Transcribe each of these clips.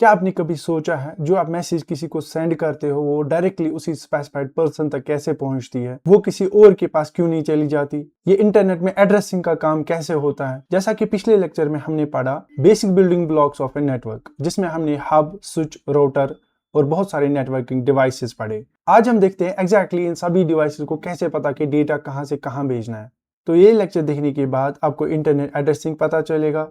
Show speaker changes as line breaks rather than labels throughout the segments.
क्या आपने कभी सोचा है जो आप मैसेज किसी को सेंड करते हो वो डायरेक्टली उसी स्पेसिफाइड पर्सन तक कैसे पहुंचती है, वो किसी और के पास क्यों नहीं चली जाती? ये इंटरनेट में एड्रेसिंग का काम कैसे होता है? जैसा कि पिछले लेक्चर में हमने पढ़ा basic building blocks of a network, जिसमें हमने हब, स्विच, राउटर और बहुत सारे नेटवर्किंग डिवाइसेस पढ़े। आज हम देखते हैं एग्जैक्टली इन सभी डिवाइसेस को कैसे पता कि डेटा कहां से कहां भेजना है। तो ये लेक्चर देखने के बाद आपको इंटरनेट एड्रेसिंग पता चलेगा,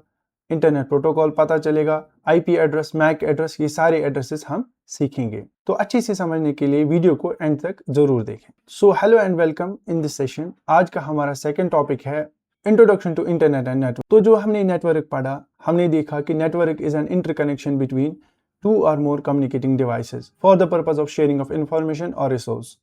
इंटरनेट प्रोटोकॉल पता चलेगा, आईपी एड्रेस, मैक एड्रेस, ये सारे एड्रेसेस हम सीखेंगे। तो अच्छे से समझने के लिए वीडियो को एंड तक जरूर देखें। So hello and welcome in this session. आज का हमारा सेकंड टॉपिक है introduction to internet and network. तो जो हमने नेटवर्क पढ़ा, हमने देखा कि network is an interconnection between two or more communicating devices for the purpose of sharing of information और रिसोर्स।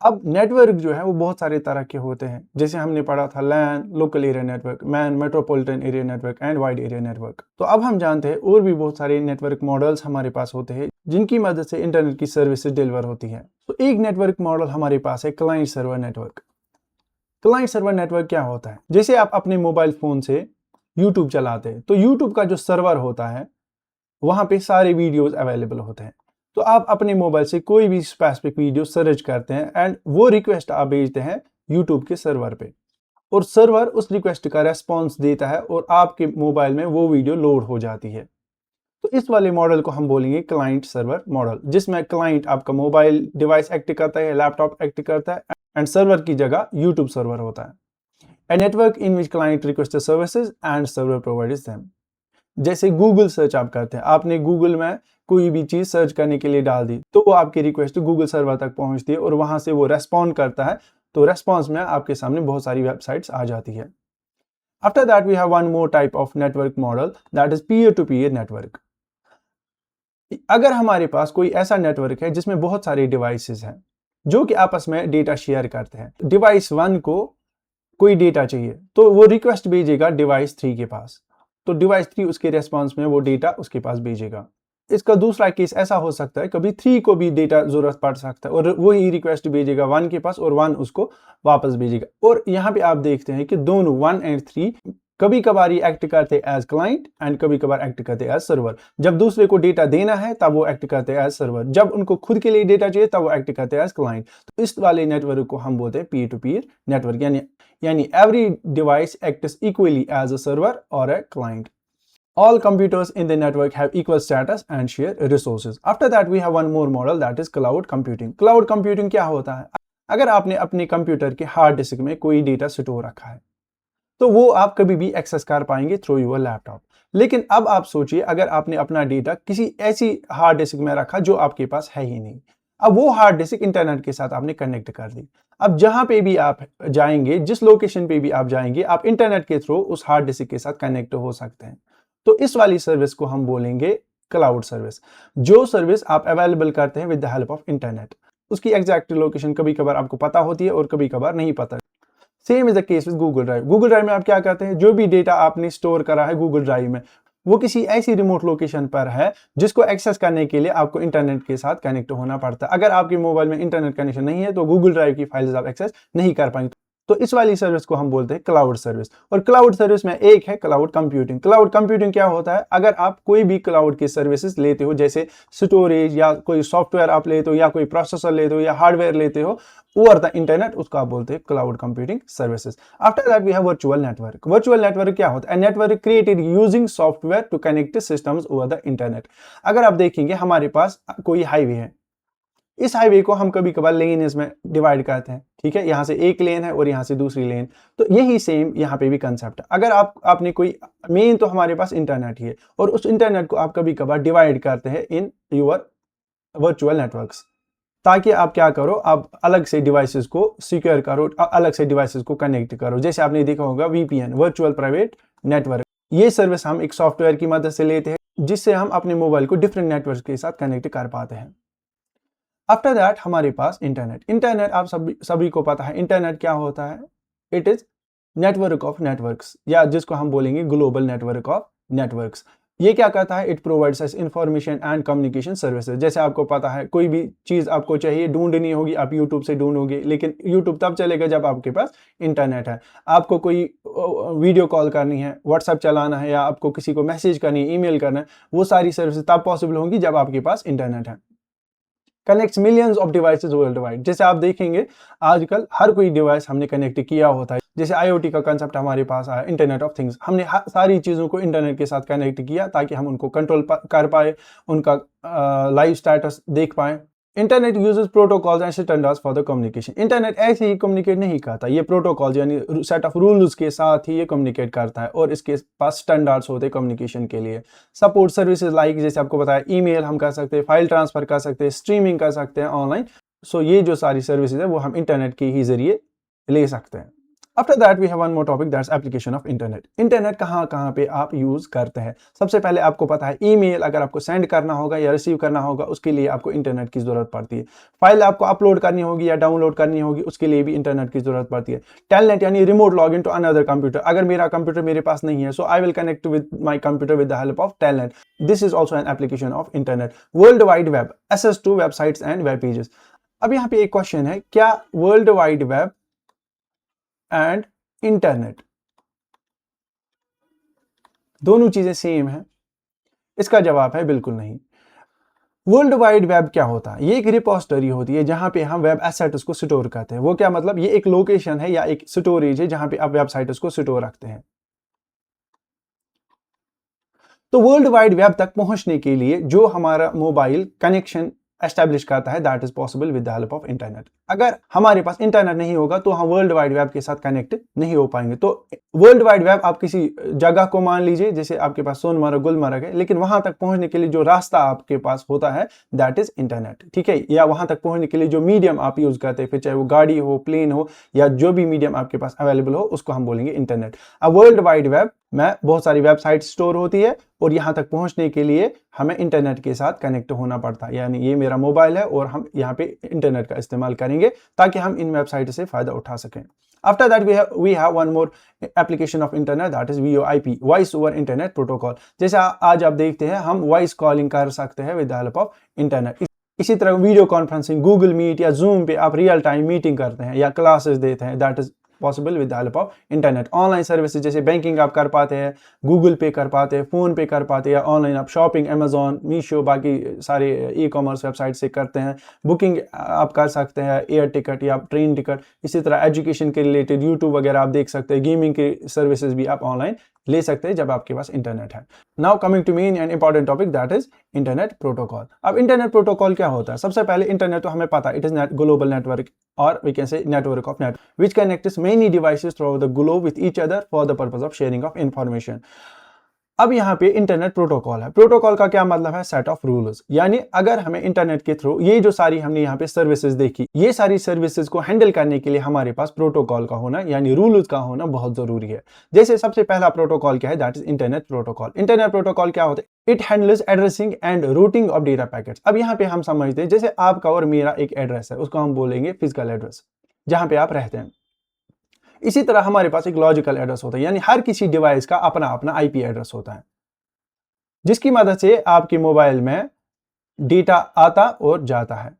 अब नेटवर्क जो है वो बहुत सारे तरह के होते हैं, जैसे हमने पढ़ा था LAN, local area network, MAN, metropolitan area network and wide area network. तो अब हम जानते हैं और भी बहुत सारे नेटवर्क मॉडल्स हमारे पास होते हैं जिनकी मदद से इंटरनेट की सर्विसेज डिलीवर होती है। तो एक नेटवर्क मॉडल हमारे पास है client server network. Client server network क्या होता है? जैसे आप अपने मोबाइल फोन से यूट्यूब चलाते हैं तो यूट्यूब का जो सर्वर होता है वहां पे सारे वीडियोज अवेलेबल होते हैं। तो आप अपने मोबाइल से कोई भी स्पेसिफिक वीडियो सर्च करते हैं एंड वो रिक्वेस्ट आप भेजते हैं यूट्यूब के सर्वर पे, और सर्वर उस रिक्वेस्ट का रेस्पॉन्स देता है और आपके मोबाइल में वो वीडियो लोड हो जाती है। तो इस वाले मॉडल को हम बोलेंगे क्लाइंट सर्वर मॉडल, जिसमें क्लाइंट आपका मोबाइल डिवाइस एक्ट करता है, लैपटॉप एक्ट करता है एंड सर्वर की जगह यूट्यूब सर्वर होता है। A network in which client request services and server provides them. जैसे गूगल सर्च आप करते हैं, आपने गूगल में कोई भी चीज सर्च करने के लिए डाल दी तो वो आपकी रिक्वेस्ट गूगल सर्वर तक पहुंचती है और वहां से वो रेस्पॉन्ड करता है। तो रेस्पॉन्स में आपके सामने बहुत सारी वेबसाइट्स आ जाती है। After that we have one more type of network model, that is peer to peer network. अगर हमारे पास कोई ऐसा नेटवर्क है जिसमें बहुत सारे डिवाइसेस हैं जो कि आपस में डेटा शेयर करते हैं, डिवाइस 1 को कोई डेटा चाहिए तो वो रिक्वेस्ट भेजेगा डिवाइस 3 के पास, तो डिवाइस 3 उसके रेस्पॉन्स में वो डेटा उसके पास भेजेगा। इसका दूसरा केस ऐसा हो सकता है, कभी 3 को भी डेटा जरूरत पड़ सकता है और वही रिक्वेस्ट भेजेगा 1 के पास और 1 उसको वापस भेजेगा। और यहाँ पे आप देखते हैं कि दोनों 1 एंड 3 कभी कभार ये एक्ट करते एज क्लाइंट एंड कभी कभार एक्ट करते एज सर्वर। जब दूसरे को डेटा देना है तब वो एक्ट करते एज सर्वर, जब उनको खुद के लिए डेटा चाहिए तब वो एक्ट करते एज क्लाइंट। तो इस वाले नेटवर्क को हम बोलते हैं पीयर टू पीयर नेटवर्क, यानी every device acts equally as a server और a client. All computers in the network have equal status and share resources. After that, we have one more model, that is cloud computing. Cloud computing क्या होता है? अगर आपने अपने computer के hard disk में कोई डेटा स्टोर रखा है तो वो आप कभी भी एक्सेस कर पाएंगे थ्रू योर लैपटॉप। लेकिन अब आप सोचिए, अगर आपने अपना डेटा किसी ऐसी हार्ड डिस्क में रखा जो आपके पास है ही नहीं, अब वो हार्ड डिस्क इंटरनेट के साथ आपने कनेक्ट कर दी। अब जहां पे भी आप जाएंगे, जिस लोकेशन पे भी आप जाएंगे, आप इंटरनेट के थ्रू उस हार्ड डिस्क के साथ कनेक्ट हो सकते हैं। तो इस वाली सर्विस को हम बोलेंगे क्लाउड सर्विस। जो सर्विस आप अवेलेबल करते हैं with the help of internet, उसकी एग्जैक्ट लोकेशन कभी कभार आपको पता होती है और कभी कभार नहीं पता। Same is the case with Google drive. Google drive में आप क्या करते हैं, जो भी डेटा आपने स्टोर करा है गूगल ड्राइव में, वो किसी ऐसी रिमोट लोकेशन पर है जिसको एक्सेस करने के लिए आपको इंटरनेट के साथ कनेक्ट होना पड़ता है। अगर आपके मोबाइल में इंटरनेट कनेक्शन नहीं है तो गूगल ड्राइव की फाइल्स आप एक्सेस नहीं कर पाएंगे। तो इस वाली सर्विस को हम बोलते हैं क्लाउड सर्विस। और क्लाउड सर्विस में एक है क्लाउड कंप्यूटिंग। क्लाउड कंप्यूटिंग क्या होता है? अगर आप कोई भी क्लाउड की सर्विसेज लेते हो, जैसे स्टोरेज या कोई सॉफ्टवेयर आप लेते हो या कोई प्रोसेसर लेते हो या हार्डवेयर लेते हो ओवर द इंटरनेट, उसको आप बोलते हैं cloud computing services. After that we have virtual network. Virtual network क्या होता है? Network created using software to connect systems over the internet. अगर आप देखेंगे हमारे पास कोई हाईवे है, इस हाईवे को हम कभी कभार लेन्स में डिवाइड करते हैं, ठीक है, यहां से एक लेन है और यहां से दूसरी लेन। तो यही सेम यहां पे भी कंसेप्ट है। अगर आपने कोई मेन, तो हमारे पास इंटरनेट ही है और उस इंटरनेट को आप कभी कभार डिवाइड करते हैं इन योर वर्चुअल नेटवर्क्स, ताकि आप क्या करो, आप अलग से डिवाइसेस को सिक्योर करो, अलग से डिवाइसेस को कनेक्ट करो। जैसे आपने देखा होगा वीपीएन, वर्चुअल प्राइवेट नेटवर्क। ये सर्विस हम एक सॉफ्टवेयर की मदद से लेते हैं जिससे हम अपने मोबाइल को डिफरेंट नेटवर्क के साथ कनेक्ट कर पाते हैं। आफ्टर दैट हमारे पास इंटरनेट आप सभी को पता है इंटरनेट क्या होता है। It is network of networks, या जिसको हम बोलेंगे ग्लोबल नेटवर्क ऑफ नेटवर्क्स। ये क्या करता है, it provides us information and communication services. जैसे आपको पता है कोई भी चीज आपको चाहिए ढूंढनी होगी, आप यूट्यूब से ढूंढोगे, लेकिन यूट्यूब तब चलेगा जब आपके पास इंटरनेट है। आपको कोई वीडियो कॉल करनी है, व्हाट्सएप चलाना है, या आपको किसी को मैसेज करनी है, ईमेल करना है, वो सारी सर्विसेज तब पॉसिबल होंगी जब आपके पास इंटरनेट है। Connects millions of devices world wide. जैसे आप देखेंगे आजकल हर कोई डिवाइस हमने कनेक्ट किया होता है। जैसे आईओटी का कंसेप्ट हमारे पास आया, इंटरनेट ऑफ थिंग्स, हमने सारी चीज़ों को इंटरनेट के साथ कनेक्ट किया ताकि हम उनको कंट्रोल कर पाए, उनका लाइव स्टेटस देख पाए। Internet uses protocols and standards for the communication. Internet ऐसे ही कम्युनिकेट नहीं करता, ये प्रोटोकॉल्स यानी सेट ऑफ रूल्स के साथ ही ये कम्युनिकेट करता है, और इसके पास स्टैंडर्ड्स होते हैं कम्युनिकेशन के लिए। सपोर्ट सर्विसेज लाइक, जैसे आपको बताया, ईमेल हम कर सकते हैं, फाइल ट्रांसफर कर सकते हैं, स्ट्रीमिंग कर सकते हैं ऑनलाइन। सो ये जो सारी सर्विसेज है वो हम इंटरनेट के ही जरिए ले सकते हैं। After that we have one more topic, that's application of internet. Internet कहाँ कहाँ पे आप यूज करते हैं। सबसे पहले आपको पता है ईमेल अगर आपको सेंड करना होगा या रिसीव करना होगा, उसके लिए आपको इंटरनेट की जरूरत पड़ती है। फाइल आपको अपलोड करनी होगी या डाउनलोड करनी होगी, उसके लिए भी इंटरनेट की जरूरत पड़ती है। टेलनेट यानी remote log in to another computer. अगर मेरा कंप्यूटर मेरे पास नहीं है, so I will connect with my computer with the help of telnet. This is also an application of internet. World wide web, access to websites and web pages. अब यहाँ पे एक क्वेश्चन है, क्या world wide web and internet दोनों चीजें same है? इसका जवाब है बिल्कुल नहीं। वर्ल्ड वाइड वेब क्या होता है? ये एक रिपोजिटरी होती है जहां पे हम वेब एसेट्स को स्टोर करते हैं। वो क्या मतलब, ये एक लोकेशन है या एक स्टोरेज है जहां पे आप वेबसाइट्स को स्टोर रखते हैं। तो वर्ल्ड वाइड वेब तक पहुंचने के लिए जो हमारा मोबाइल कनेक्शन एस्टैब्लिश करता है, that is possible with the help of internet. अगर हमारे पास इंटरनेट नहीं होगा तो हम वर्ल्ड वाइड वेब के साथ कनेक्ट नहीं हो पाएंगे। तो वर्ल्ड वाइड वेब आप किसी जगह को मान लीजिए, जैसे आपके पास सोनमर्ग, गुलमर्ग है, लेकिन वहां तक पहुंचने के लिए जो रास्ता आपके पास होता है दैट इज इंटरनेट, ठीक है। या वहां तक पहुंचने के लिए जो मीडियम आप यूज करते हैं, फिर चाहे वो गाड़ी हो, प्लेन हो, या जो भी मीडियम आपके पास अवेलेबल हो, उसको हम बोलेंगे इंटरनेट। अब वर्ल्ड वाइड वेब में बहुत सारी वेबसाइट स्टोर होती है, और यहां तक पहुंचने के लिए हमें इंटरनेट के साथ कनेक्ट होना पड़ता है। यानी ये मेरा मोबाइल है और हम यहाँ पे इंटरनेट का इस्तेमाल करेंगे ताकि हम इन वेबसाइट से फायदा उठा सकें। After that we have one more application of internet, that is VoIP, voice over internet protocol। जैसे आज आप देखते हैं हम वॉइस कॉलिंग कर सकते हैं with the help of internet. इसी तरह वीडियो कॉन्फ्रेंसिंग, गूगल मीट या जूम पे आप रियल टाइम मीटिंग करते हैं या क्लासेस देते हैं, that is possible with the help of internet. Online services जैसे बैंकिंग आप कर पाते हैं, गूगल पे कर पाते हैं, फोन पे कर पाते हैं, या ऑनलाइन आप शॉपिंग अमेजोन, मीशो, बाकी सारे ई कॉमर्स वेबसाइट से करते हैं। बुकिंग आप कर सकते हैं, एयर टिकट या ट्रेन टिकट। इसी तरह एजुकेशन के रिलेटेड यूट्यूब वगैरह आप देख सकते हैं। गेमिंग की सर्विसेज भी आप ऑनलाइन ले सकते हैं जब आपके पास इंटरनेट है। Now coming to main and important topic, that is internet protocol. अब इंटरनेट प्रोटोकॉल क्या होता है? सबसे पहले इंटरनेट तो हमें पता है, इट इज ग्लोबल नेटवर्क, और we can say network of net which connects many devices through the globe with each other for the purpose of sharing of information. अब यहाँ पे इंटरनेट प्रोटोकॉल है। प्रोटोकॉल का क्या मतलब है? Set of rules. यानी अगर हमें इंटरनेट के थ्रू ये जो सारी हमने यहाँ पे सर्विसेज देखी, ये सारी सर्विसेज को हैंडल करने के लिए हमारे पास प्रोटोकॉल का होना यानी रूल्स का होना बहुत जरूरी है। जैसे सबसे पहला प्रोटोकॉल क्या है? That is internet protocol. Internet protocol क्या होता है? It handles addressing and routing of data packets. अब यहाँ पे हम समझते हैं जैसे आपका और मेरा एक एड्रेस है, उसको हम बोलेंगे फिजिकल एड्रेस, जहां पे आप रहते हैं। इसी तरह हमारे पास एक लॉजिकल एड्रेस होता है, यानी हर किसी डिवाइस का अपना अपना आईपी एड्रेस होता है, जिसकी मदद से आपके मोबाइल में डेटा आता और जाता है।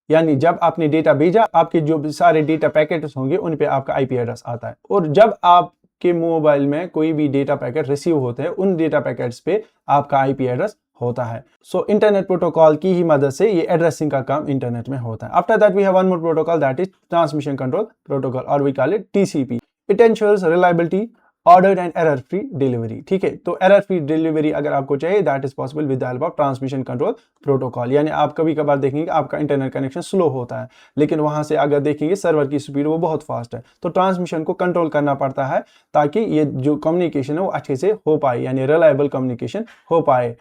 यानी जब आपने डेटा भेजा, आपके जो भी सारे डेटा पैकेट्स होंगे उन पे आपका आईपी एड्रेस आता है, और जब आपके मोबाइल में कोई भी डेटा पैकेट रिसीव होते हैं, उन डेटा पैकेट्स पे आपका आईपी एड्रेस होता है। सो इंटरनेट प्रोटोकॉल की ही मदद से ये एड्रेसिंग का काम इंटरनेट में होता है। After that we have one more protocol, that is transmission control protocol, और we call it TCP. It ensures reliability, order and error free delivery, ठीक है। तो एरर फ्री डिलीवरी अगर आपको चाहिए, that is possible with the help of transmission control protocol. यानी आप कभी कभार देखेंगे आपका इंटरनेट कनेक्शन स्लो होता है, लेकिन वहां से अगर देखेंगे सर्वर की स्पीड वो बहुत फास्ट है, तो ट्रांसमिशन को कंट्रोल करना पड़ता है ताकि ये जो कम्युनिकेशन है वो अच्छे से हो पाए, यानी रिलायबल कम्युनिकेशन हो पाए।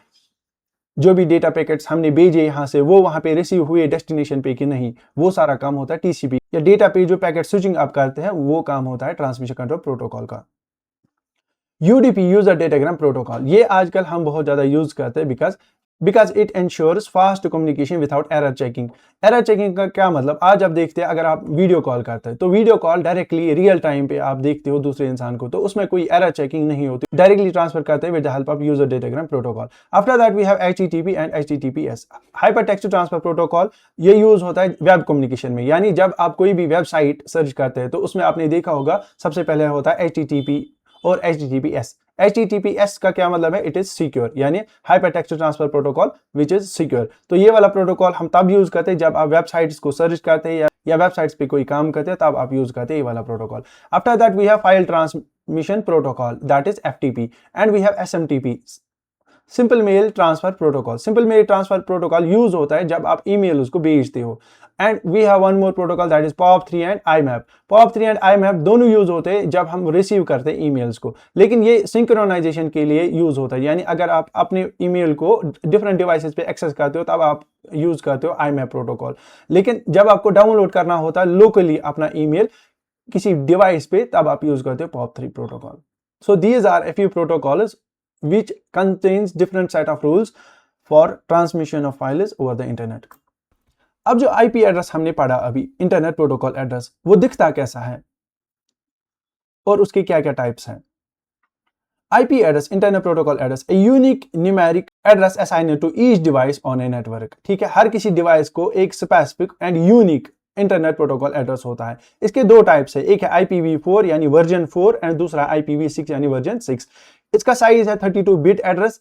जो भी डेटा पैकेट्स हमने भेजे यहां से, वो वहां पे रिसीव हुए डेस्टिनेशन पे कि नहीं, वो सारा काम होता है टीसीपी। या डेटा पे जो पैकेट स्विचिंग आप करते हैं, वो काम होता है ट्रांसमिशन कंट्रोल प्रोटोकॉल का। यूडीपी, यूजर डेटाग्राम प्रोटोकॉल, ये आजकल हम बहुत ज्यादा यूज करते हैं, because because it ensures fast communication without error checking. Error checking का क्या मतलब, आज आप देखते हैं अगर आप वीडियो कॉल करते हैं तो video call directly real time पे आप देखते हो दूसरे इंसान को, तो उसमें कोई एरर चेकिंग नहीं होती, डायरेक्टली ट्रांसफर करते हैं with the help of user datagram protocol. After that we have HTTP and HTTPS, hyper text transfer protocol. ये यूज होता है वेब कम्युनिकेशन में, यानी जब आप कोई भी वेबसाइट सर्च करते हैं तो उसमें आपने देखा होगा सबसे पहले होता है HTTP और HTTPS। HTTPS का क्या मतलब है, इट इज सिक्योर, यानी hyper text transfer protocol which is secure. तो ये वाला प्रोटोकॉल हम तब यूज करते हैं जब आप वेबसाइट्स को सर्च करते हैं या वेबसाइट्स पे कोई काम करते हैं, तब आप यूज करते हैं ये वाला protocol. After that we have file transmission protocol, that is FTP, and we have SMTP, simple mail transfer protocol. Simple mail transfer protocol use होता है जब आप ईमेल उसको भेजते हो। And we have one more protocol, that is POP3 and IMAP। POP3 and IMAP दोनों use होते हैं जब हम रिसीव करते हैं ईमेल्स को, लेकिन ये सिंक्रोनाइजेशन के लिए यूज होता है, यानी अगर आप अपने ईमेल को डिफरेंट डिवाइसेस पे एक्सेस करते हो तब आप यूज करते हो IMAP प्रोटोकॉल। लेकिन जब आपको डाउनलोड करना होता है लोकली अपना ईमेल किसी डिवाइस पे, तब आप यूज करते हो POP3 protocol. So these are a few protocols which contains different set of rules for transmission of files over the internet। अब जो IP एड्रेस हमने पढ़ा अभी, इंटरनेट प्रोटोकॉल एड्रेस, वो दिखता कैसा है और उसके क्या क्या टाइप्स हैं। IP address, internet protocol address, a unique numeric address assigned to each device on a network। ठीक है, हर किसी डिवाइस को एक specific and unique internet protocol address होता है। इसके दो टाइप्स है, एक है IPv4 यानी वर्जन 4 एंड दूसरा IPv6 यानी वर्जन 6। इसका साइज है 32 बिट एड्रेस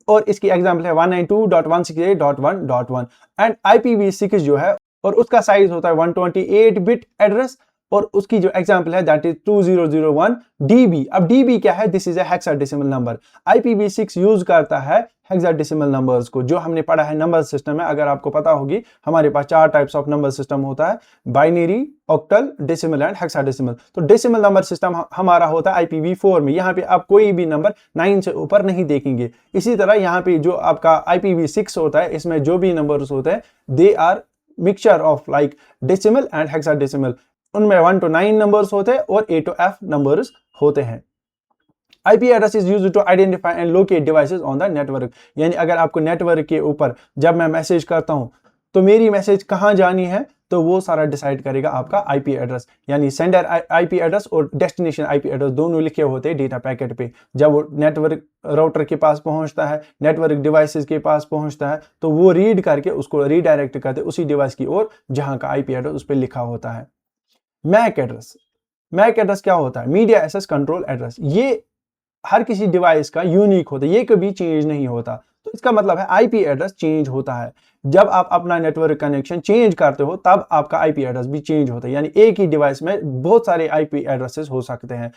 और इसकी एग्जांपल है 192.168.1.1 एंड IPv6 जो है और उसका साइज होता है 128 बिट एड्रेस और उसकी जो एग्जांपल है दैट इज 2001 DB। अब DB क्या है, this is a hexadecimal number. IPv6 use करता है हेक्साडेसिमल नंबर्स को, जो हमने पढ़ा है नंबर सिस्टम में। अगर आपको पता होगी हमारे पास 4 टाइप्स ऑफ नंबर सिस्टम होता है, binary, octal, decimal and hexadecimal. तो डेसिमल नंबर सिस्टम हमारा होता है IPv4 में, यहाँ पे आप कोई भी नंबर 9 से ऊपर नहीं देखेंगे। इसी तरह यहाँ पे जो आपका IPv6 होता है, इसमें जो भी नंबर्स होते हैं they are mixture of like decimal and hexadecimal. उनमें 1 to 9 नंबर्स होते हैं और A to F नंबर्स होते हैं। IP address is used to identify and locate devices on the network, यानी अगर आपको नेटवर्क के ऊपर जब मैं मैसेज करता हूं तो मेरी मैसेज कहां जानी है, तो वो सारा डिसाइड करेगा आपका IP एड्रेस, यानी सेंडर IP एड्रेस और डेस्टिनेशन IP एड्रेस दोनों लिखे होते हैं डेटा पैकेट पे। जब वो नेटवर्क राउटर के पास पहुंचता है, नेटवर्क डिवाइसेस के पास पहुंचता है, तो वो रीड करके उसको रीडायरेक्ट करते उसी डिवाइस की ओर जहां का IP एड्रेस उस पर लिखा होता है। मैक एड्रेस, मैक एड्रेस क्या होता है, मीडिया एक्सेस कंट्रोल एड्रेस। ये हर किसी डिवाइस का यूनिक होता है, ये कभी चेंज नहीं होता। तो इसका मतलब है IP एड्रेस चेंज होता है जब आप अपना नेटवर्क कनेक्शन चेंज करते हो, तब आपका IP एड्रेस भी चेंज होता है। यानी एक ही डिवाइस में बहुत सारे IP एड्रेसेस हो सकते हैं,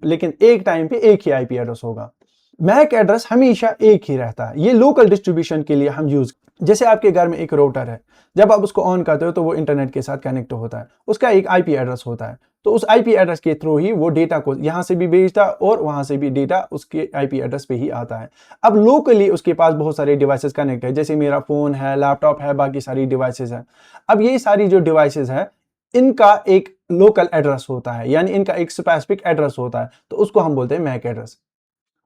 लेकिन एक टाइम पे एक ही IP एड्रेस होगा। मैक एड्रेस हमेशा एक ही रहता है, ये लोकल डिस्ट्रीब्यूशन के लिए हम यूज, जैसे आपके घर में एक राउटर है, जब आप उसको ऑन करते हो तो वो इंटरनेट के साथ कनेक्ट होता है, उसका एक IP एड्रेस होता है, तो उस IP एड्रेस के थ्रू ही वो डेटा को यहां से भी भेजता और वहां से भी डेटा उसके IP एड्रेस पे ही आता है। अब लोकली उसके पास बहुत सारे डिवाइसेस कनेक्ट है, जैसे मेरा फोन है, लैपटॉप है, बाकी सारी डिवाइसेस है। अब ये सारी जो डिवाइसेस है इनका एक लोकल एड्रेस होता है, यानी इनका एक स्पेसिफिक एड्रेस होता है, तो उसको हम बोलते हैं मैक एड्रेस।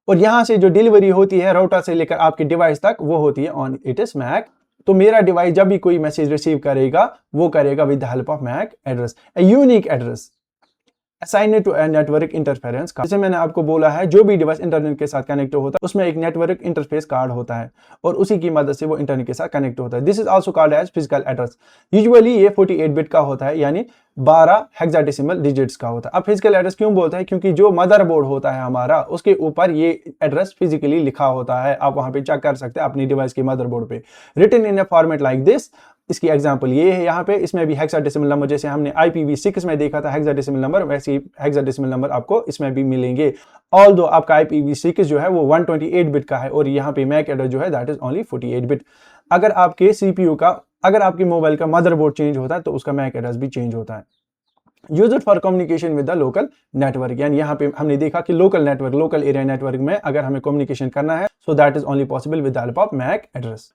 और यहां से जो डिलीवरी होती है राउटर से लेकर आपके डिवाइस तक, वो होती है ऑन इट इज मैक। तो मेरा डिवाइस जब भी कोई मैसेज रिसीव करेगा वो करेगा with the help of MAC address, a unique address assigned to a network interference card. जैसे मैंने आपको बोला है, जो भी डिवाइस इंटरनेट के साथ कनेक्ट होता है उसमें एक नेटवर्क इंटरफेस कार्ड होता है और उसी की मदद से वो इंटरनेट के साथ कनेक्ट होता है। This is also called as physical address. Usually ये 48 बिट का होता है, यानी 12 हेक्साडेसिमल डिजिट्स का होता है। अब फिजिकल एड्रेस क्यों बोलते हैं, क्योंकि जो मदरबोर्ड होता है हमारा, उसके ऊपर ये एड्रेस फिजिकली लिखा होता है। आप वहां पे चेक कर सकते हैं अपनी डिवाइस के मदरबोर्ड पे, written in a format like this. इसकी एग्जांपल ये है यहाँ पे, इसमें भी हेक्साडेसिमल नंबर, जैसे हमने IPv6 में देखा था हेक्साडेसिमल नंबर, वैसे ही हेक्साडेसिमल नंबर आपको इसमें भी मिलेंगे। ऑल्दो आपका IPv6 जो है वो 128 बिट का है और यहाँ पे मैक एड्रेस जो है दैट इज ओनली 48 बिट। अगर आपके CPU का, अगर आपके मोबाइल का मदरबोर्ड चेंज होता है तो उसका मैक एड्रेस भी चेंज होता है। Use it for communication with the local network, यानी यहाँ पे हमने देखा कि local network, local area network में अगर हमें कम्युनिकेशन करना है, so that is only possible with the help of MAC address.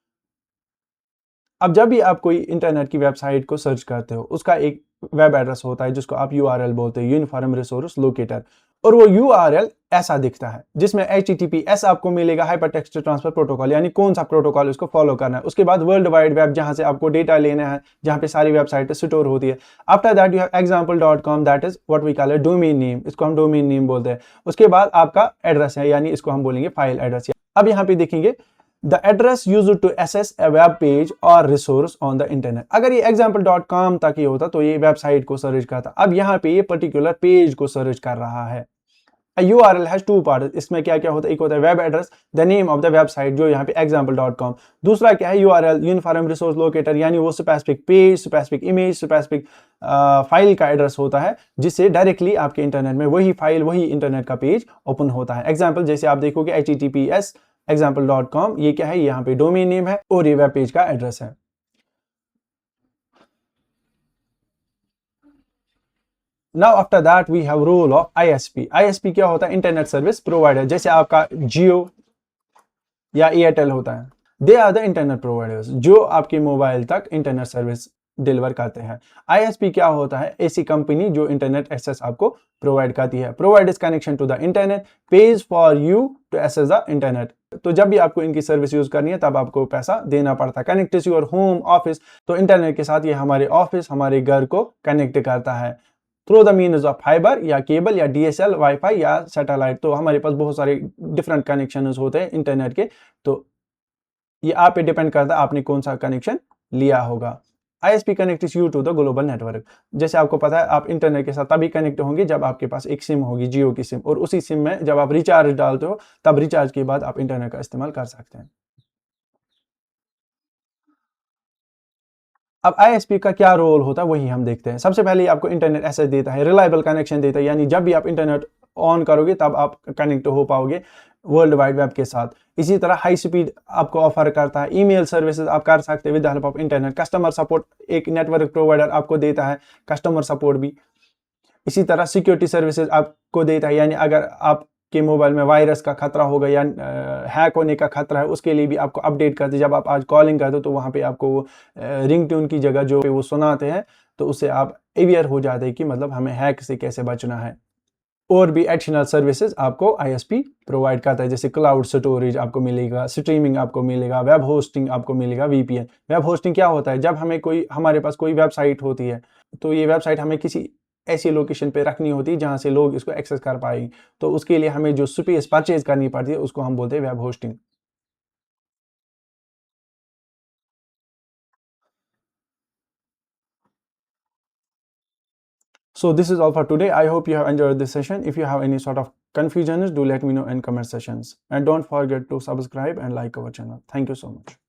अब जब भी आप कोई इंटरनेट की वेबसाइट को सर्च करते हो, उसका एक वेब एड्रेस होता है जिसको आप URL बोलते हैं, यूनिफॉर्म रिसोर्स लोकेटर। और वो URL ऐसा दिखता है जिसमें HTTPS आपको मिलेगा, हाइपर टेक्स्ट ट्रांसफर प्रोटोकॉल, यानी कौन सा प्रोटोकॉल उसको फॉलो करना है। उसके बाद वर्ल्ड वाइड वेब, जहां से आपको डेटा लेना है, जहां पे सारी वेबसाइट स्टोर होती है। After that you have example.com, that is what we call domain name, इसको हम डोमेन नेम बोलते हैं। उसके बाद आपका एड्रेस है, यानी इसको हम बोलेंगे फाइल एड्रेस। अब यहाँ पे देखेंगे the address used to access a web page or resource on the internet। अगर ये example.com तक ही होता तो ये वेबसाइट को सर्च करता, अब यहाँ पे ये पर्टिकुलर पेज को सर्च कर रहा है। A URL has two parts, इसमें क्या क्या होता है, एक होता है web address, the name of the website जो यहाँ पे example.com, दूसरा क्या है URL, यूनिफॉर्म रिसोर्स लोकेटर, यानी वो specific page, specific image, specific file का एड्रेस होता है, जिससे डायरेक्टली आपके इंटरनेट में वही फाइल, वही इंटरनेट का पेज ओपन होता है। एग्जाम्पल जैसे आप देखोगे HTTPS example.com, ये क्या है, यहाँ पे डोमेन नेम है और ये वेब पेज का एड्रेस है। Now after that we have role of ISP। ISP क्या होता है, इंटरनेट सर्विस प्रोवाइडर। जैसे आपका जियो या एयरटेल होता है, they are the internet providers जो आपके मोबाइल तक इंटरनेट सर्विस डिलीवर करते हैं। ISP क्या होता है, ऐसी कंपनी जो इंटरनेट एक्सेस आपको प्रोवाइड करती है। Provide is connection to the internet, page for you to access the internet. तो जब भी आपको इनकी सर्विस यूज करनी है तब आपको पैसा देना पड़ता है। Connect to your home office, तो इंटरनेट के साथ ये हमारे ऑफिस, हमारे घर को कनेक्ट करता है through the means of fibre या केबल या DSL, वाईफाई या सैटेलाइट। तो हमारे पास बहुत सारे डिफरेंट कनेक्शन होते हैं इंटरनेट के, तो ये आप पे डिपेंड करता है आपने कौन सा कनेक्शन लिया होगा। ISP connects you to the global network. जैसे आपको पता है आप इंटरनेट के साथ तभी कनेक्ट होंगे जब आपके पास एक सिम होगी, जियो की सिम, और उसी सिम में जब आप रिचार्ज डालते हो तब रिचार्ज के बाद आप इंटरनेट का इस्तेमाल कर सकते हैं। अब ISP का क्या रोल होता है वही हम देखते हैं। सबसे पहले आपको इंटरनेट एक्सेस देता है, रिलायबल कनेक्शन देता है, यानी जब भी आप इंटरनेट ऑन करोगे तब आप कनेक्ट हो पाओगे वर्ल्ड वाइड वेब के साथ। इसी तरह हाई स्पीड आपको ऑफर करता है, ईमेल सर्विसेज आप कर सकते हैं with the help of internet. Customer support एक नेटवर्क प्रोवाइडर आपको देता है, कस्टमर सपोर्ट भी। इसी तरह सिक्योरिटी सर्विसेज आपको देता है, यानी अगर आपके मोबाइल में वायरस का खतरा होगा या हैक होने का खतरा है, उसके लिए भी आपको अपडेट करते हैं। जब आप आज कॉलिंग करते हो तो वहाँ पे आपको वो रिंग ट्यून की जगह जो वो सुनाते हैं, तो उससे आप अवेयर हो जाते हैं कि मतलब हमें हैक से कैसे बचना है। और भी एडिशनल सर्विसेज आपको ISP प्रोवाइड करता है, जैसे क्लाउड स्टोरेज आपको मिलेगा, स्ट्रीमिंग आपको मिलेगा, वेब होस्टिंग आपको मिलेगा, VPN। वेब होस्टिंग क्या होता है, जब हमारे पास कोई वेबसाइट होती है तो ये वेबसाइट हमें किसी ऐसी लोकेशन पे रखनी होती है जहां से लोग इसको एक्सेस कर पाएंगे, तो उसके लिए हमें जो स्पेस परचेज करनी पड़ती है उसको हम बोलते हैं web hosting. So this is all for today. I hope you have enjoyed this session. If you have any sort of confusions, do let me know in comment sections. And don't forget to subscribe and like our channel. Thank you so much.